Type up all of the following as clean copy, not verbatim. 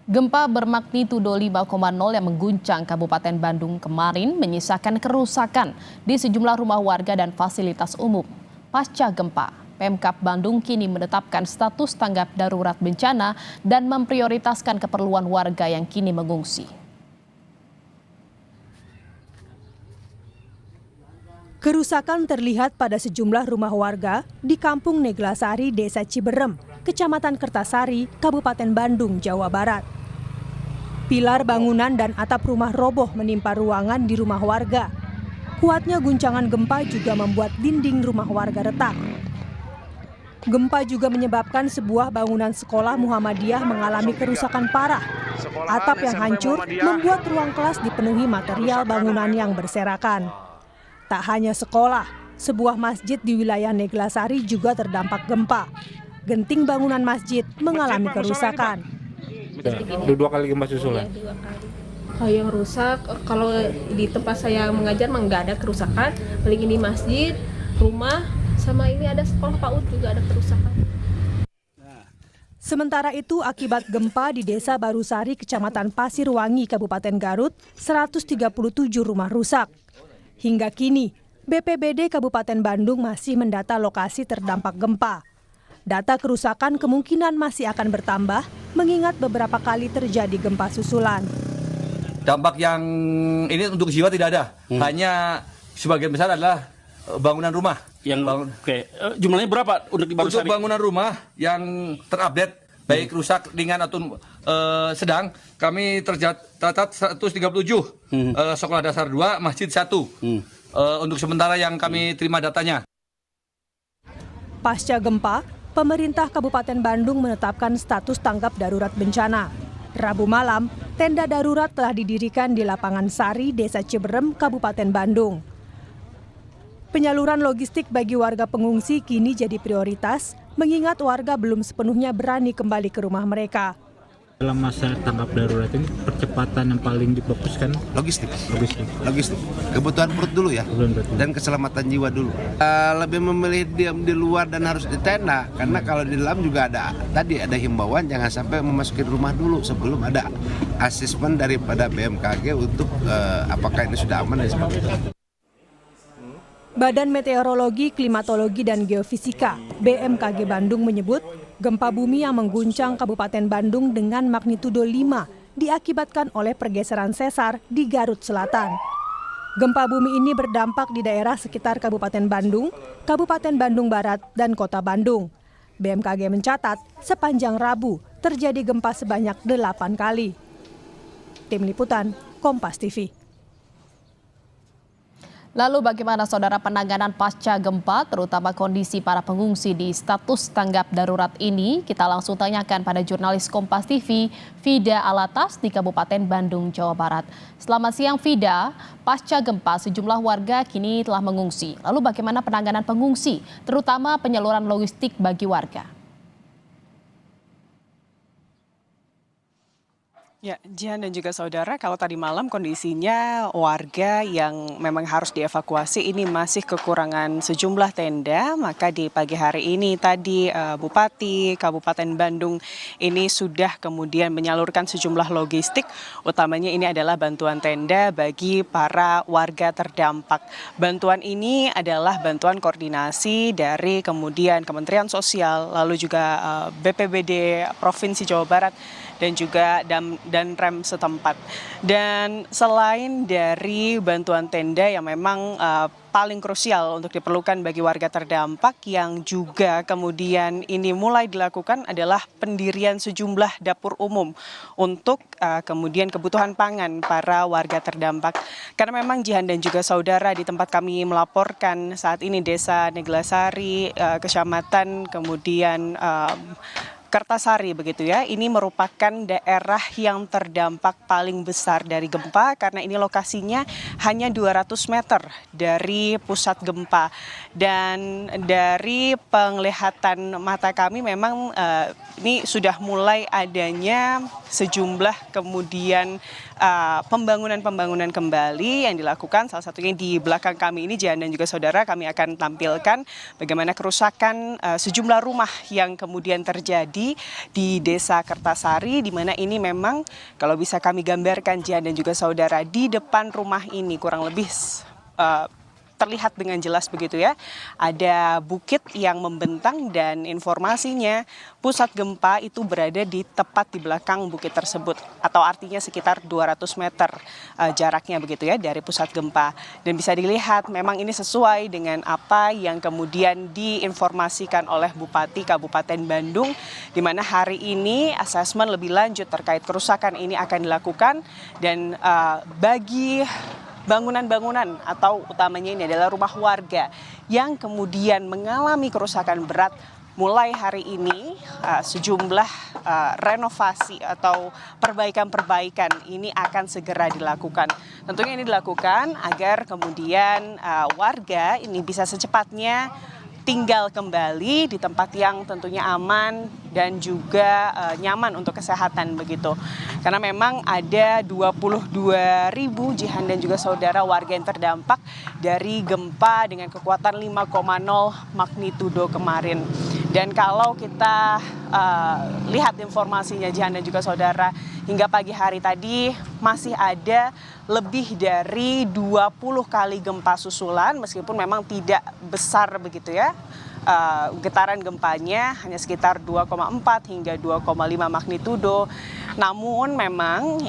Gempa bermagnitudo 5,0 yang mengguncang Kabupaten Bandung kemarin menyisakan kerusakan di sejumlah rumah warga dan fasilitas umum. Pasca gempa, Pemkab Bandung kini menetapkan status tanggap darurat bencana dan memprioritaskan keperluan warga yang kini mengungsi. Kerusakan terlihat pada sejumlah rumah warga di Kampung Neglasari, Desa Ciberem, Kecamatan Kertasari, Kabupaten Bandung, Jawa Barat. Pilar bangunan dan atap rumah roboh menimpa ruangan di rumah warga. Kuatnya guncangan gempa juga membuat dinding rumah warga retak. Gempa juga menyebabkan sebuah bangunan sekolah Muhammadiyah mengalami kerusakan parah. Atap yang hancur membuat ruang kelas dipenuhi material bangunan yang berserakan. Tak hanya sekolah, sebuah masjid di wilayah Neglasari juga terdampak gempa. Genting bangunan masjid mengalami kerusakan. Dua kali gempa susulan. Iya, 2 kali. Kalau yang rusak, kalau di tempat saya mengajar nggak ada kerusakan. Paling ini masjid, rumah, sama ini ada sekolah PAUD juga ada kerusakan. Sementara itu, akibat gempa di Desa Barusari, Kecamatan Pasirwangi, Kabupaten Garut, 137 rumah rusak. Hingga kini, BPBD Kabupaten Bandung masih mendata lokasi terdampak gempa. Data kerusakan kemungkinan masih akan bertambah, mengingat beberapa kali terjadi gempa susulan. Dampak yang ini untuk jiwa tidak ada, hanya sebagian besar adalah bangunan rumah. Jumlahnya berapa untuk Untuk bangunan rumah yang terupdate, baik rusak, ringan atau sedang, kami tercatat 137, sekolah dasar 2, masjid 1. Untuk sementara yang kami terima datanya. Pasca gempa, pemerintah Kabupaten Bandung menetapkan status tanggap darurat bencana. Rabu malam, tenda darurat telah didirikan di Lapangan Sari, Desa Ciberem, Kabupaten Bandung. Penyaluran logistik bagi warga pengungsi kini jadi prioritas, mengingat warga belum sepenuhnya berani kembali ke rumah mereka. Dalam masa tanggap darurat ini percepatan yang paling difokuskan logistik. Kebutuhan perut dulu ya, dan keselamatan jiwa dulu. Lebih memilih diam di luar dan harus di tenda, karena kalau di dalam juga ada himbauan jangan sampai memasuki rumah dulu sebelum ada asesmen daripada BMKG untuk apakah ini sudah aman dan sebagainya. Badan Meteorologi, Klimatologi, dan Geofisika (BMKG) Bandung menyebut gempa bumi yang mengguncang Kabupaten Bandung dengan magnitudo 5 diakibatkan oleh pergeseran sesar di Garut Selatan. Gempa bumi ini berdampak di daerah sekitar Kabupaten Bandung, Kabupaten Bandung Barat, dan Kota Bandung. BMKG mencatat sepanjang Rabu terjadi gempa sebanyak 8 kali. Tim Liputan, Kompas TV. Lalu bagaimana saudara penanganan pasca gempa, terutama kondisi para pengungsi di status tanggap darurat ini? Kita langsung tanyakan pada jurnalis Kompas TV, Vida Alatas di Kabupaten Bandung, Jawa Barat. Selamat siang Vida, pasca gempa sejumlah warga kini telah mengungsi. Lalu bagaimana penanganan pengungsi, terutama penyaluran logistik bagi warga? Ya, Jihan dan juga saudara, kalau tadi malam kondisinya warga yang memang harus dievakuasi ini masih kekurangan sejumlah tenda, maka di pagi hari ini tadi Bupati Kabupaten Bandung ini sudah kemudian menyalurkan sejumlah logistik, utamanya ini adalah bantuan tenda bagi para warga terdampak. Bantuan ini adalah bantuan koordinasi dari kemudian Kementerian Sosial, lalu juga BPBD Provinsi Jawa Barat, dan juga Danrem setempat. Dan selain dari bantuan tenda yang memang paling krusial untuk diperlukan bagi warga terdampak, yang juga kemudian ini mulai dilakukan adalah pendirian sejumlah dapur umum untuk kemudian kebutuhan pangan para warga terdampak. Karena memang Jihan dan juga saudara, di tempat kami melaporkan saat ini Desa Neglasari, Kecamatan kemudian Kertasari begitu ya, ini merupakan daerah yang terdampak paling besar dari gempa karena ini lokasinya hanya 200 meter dari pusat gempa. Dan dari penglihatan mata kami memang ini sudah mulai adanya sejumlah kemudian pembangunan kembali yang dilakukan, salah satunya di belakang kami ini, Jihan dan juga saudara, kami akan tampilkan bagaimana kerusakan sejumlah rumah yang kemudian terjadi terjadi di Desa Kertasari, di mana ini memang kalau bisa kami gambarkan Jihan dan juga saudara, di depan rumah ini kurang lebih terlihat dengan jelas begitu ya. Ada bukit yang membentang dan informasinya pusat gempa itu berada tepat di belakang bukit tersebut, atau artinya sekitar 200 meter jaraknya begitu ya dari pusat gempa. Dan bisa dilihat memang ini sesuai dengan apa yang kemudian diinformasikan oleh Bupati Kabupaten Bandung, di mana hari ini asesmen lebih lanjut terkait kerusakan ini akan dilakukan. Dan bagi bangunan-bangunan atau utamanya ini adalah rumah warga yang kemudian mengalami kerusakan berat, mulai hari ini sejumlah renovasi atau perbaikan-perbaikan ini akan segera dilakukan. Tentunya ini dilakukan agar kemudian warga ini bisa secepatnya tinggal kembali di tempat yang tentunya aman dan juga nyaman untuk kesehatan begitu. Karena memang ada 22.000 Jihan dan juga saudara warga yang terdampak dari gempa dengan kekuatan 5,0 magnitudo kemarin. Dan kalau kita lihat informasinya Jihan dan juga saudara, hingga pagi hari tadi masih ada lebih dari 20 kali gempa susulan, meskipun memang tidak besar begitu ya. Getaran gempanya hanya sekitar 2,4 hingga 2,5 magnitudo. Namun memang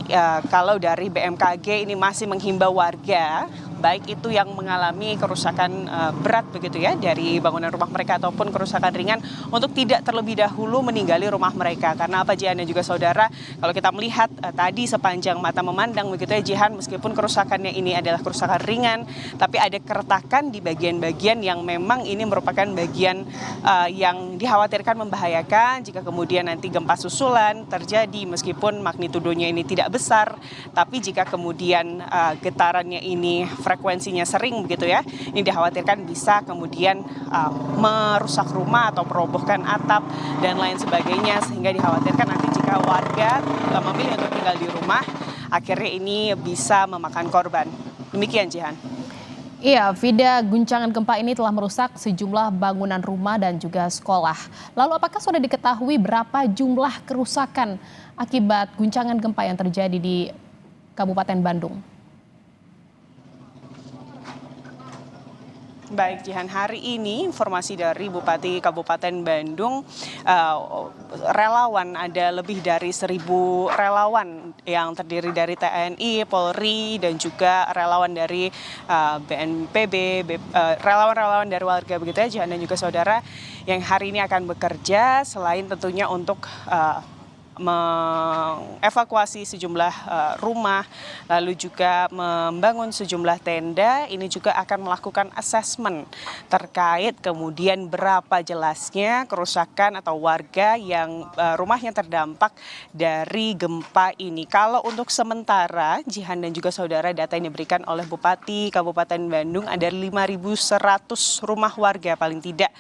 kalau dari BMKG ini masih menghimbau warga, baik itu yang mengalami kerusakan berat begitu ya dari bangunan rumah mereka ataupun kerusakan ringan, untuk tidak terlebih dahulu meninggali rumah mereka. Karena apa Jihan dan juga saudara, kalau kita melihat tadi sepanjang mata memandang begitu ya Jihan, meskipun kerusakannya ini adalah kerusakan ringan, tapi ada keretakan di bagian-bagian yang memang ini merupakan bagian yang dikhawatirkan membahayakan jika kemudian nanti gempa susulan terjadi, meskipun magnitudonya ini tidak besar, tapi jika kemudian getarannya ini frekuensinya sering begitu ya, ini dikhawatirkan bisa kemudian merusak rumah atau merobohkan atap dan lain sebagainya, sehingga dikhawatirkan nanti jika warga memilih untuk tinggal di rumah, akhirnya ini bisa memakan korban. Demikian Jihan. Iya, Vida, guncangan gempa ini telah merusak sejumlah bangunan rumah dan juga sekolah. Lalu apakah sudah diketahui berapa jumlah kerusakan akibat guncangan gempa yang terjadi di Kabupaten Bandung? Baik Jihan, hari ini informasi dari Bupati Kabupaten Bandung, relawan, ada lebih dari 1.000 relawan yang terdiri dari TNI, Polri, dan juga relawan dari BNPB, relawan-relawan dari warga begitu ya Jihan dan juga saudara, yang hari ini akan bekerja selain tentunya untuk mengevakuasi sejumlah rumah, lalu juga membangun sejumlah tenda. Ini juga akan melakukan asesmen terkait kemudian berapa jelasnya kerusakan atau warga yang rumahnya terdampak dari gempa ini. Kalau untuk sementara Jihan dan juga saudara, data yang diberikan oleh Bupati Kabupaten Bandung ada 5.100 rumah warga paling tidak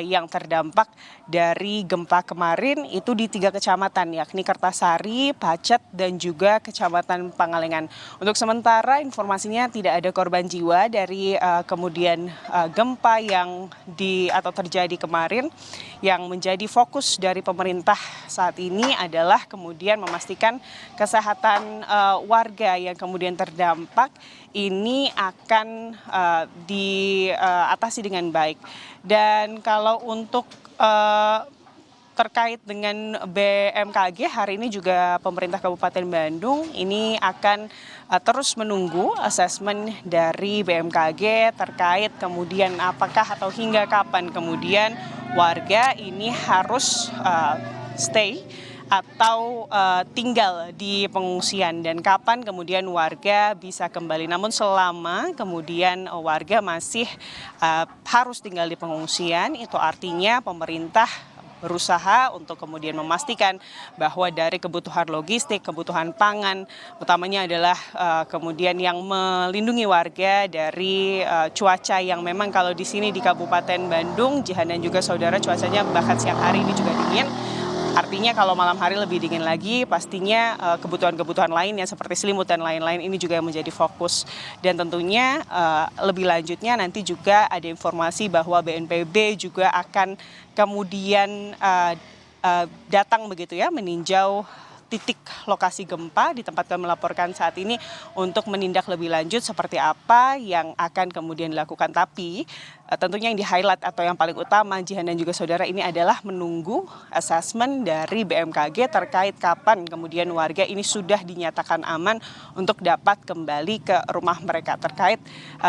yang terdampak dari gempa kemarin, itu di 3 kecamatan yakni Kertasari, Pacet, dan juga Kecamatan Pangalengan. Untuk sementara informasinya tidak ada korban jiwa dari kemudian gempa yang terjadi kemarin. Yang menjadi fokus dari pemerintah saat ini adalah kemudian memastikan kesehatan warga yang kemudian terdampak ini akan diatasi dengan baik. Dan kalau untuk terkait dengan BMKG, hari ini juga pemerintah Kabupaten Bandung ini akan terus menunggu asesmen dari BMKG terkait kemudian apakah atau hingga kapan kemudian warga ini harus stay atau tinggal di pengungsian, dan kapan kemudian warga bisa kembali. Namun selama kemudian warga masih harus tinggal di pengungsian, itu artinya pemerintah berusaha untuk kemudian memastikan bahwa dari kebutuhan logistik, kebutuhan pangan, utamanya adalah kemudian yang melindungi warga dari cuaca yang memang kalau di sini di Kabupaten Bandung, Jihan dan juga saudara, cuacanya bahkan siang hari ini juga dingin. Artinya kalau malam hari lebih dingin lagi, pastinya kebutuhan-kebutuhan lainnya seperti selimut dan lain-lain ini juga yang menjadi fokus. Dan tentunya lebih lanjutnya nanti juga ada informasi bahwa BNPB juga akan kemudian datang begitu ya, meninjau titik lokasi gempa di tempat kami melaporkan saat ini untuk menindak lebih lanjut seperti apa yang akan kemudian dilakukan. Tapi tentunya yang di-highlight atau yang paling utama Jihan dan juga saudara ini adalah menunggu asesmen dari BMKG terkait kapan kemudian warga ini sudah dinyatakan aman untuk dapat kembali ke rumah mereka terkait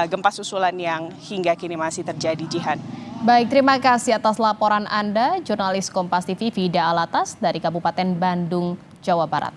gempa susulan yang hingga kini masih terjadi, Jihan. Baik, terima kasih atas laporan Anda, jurnalis Kompas TV Vida Alatas dari Kabupaten Bandung, Jawa Barat.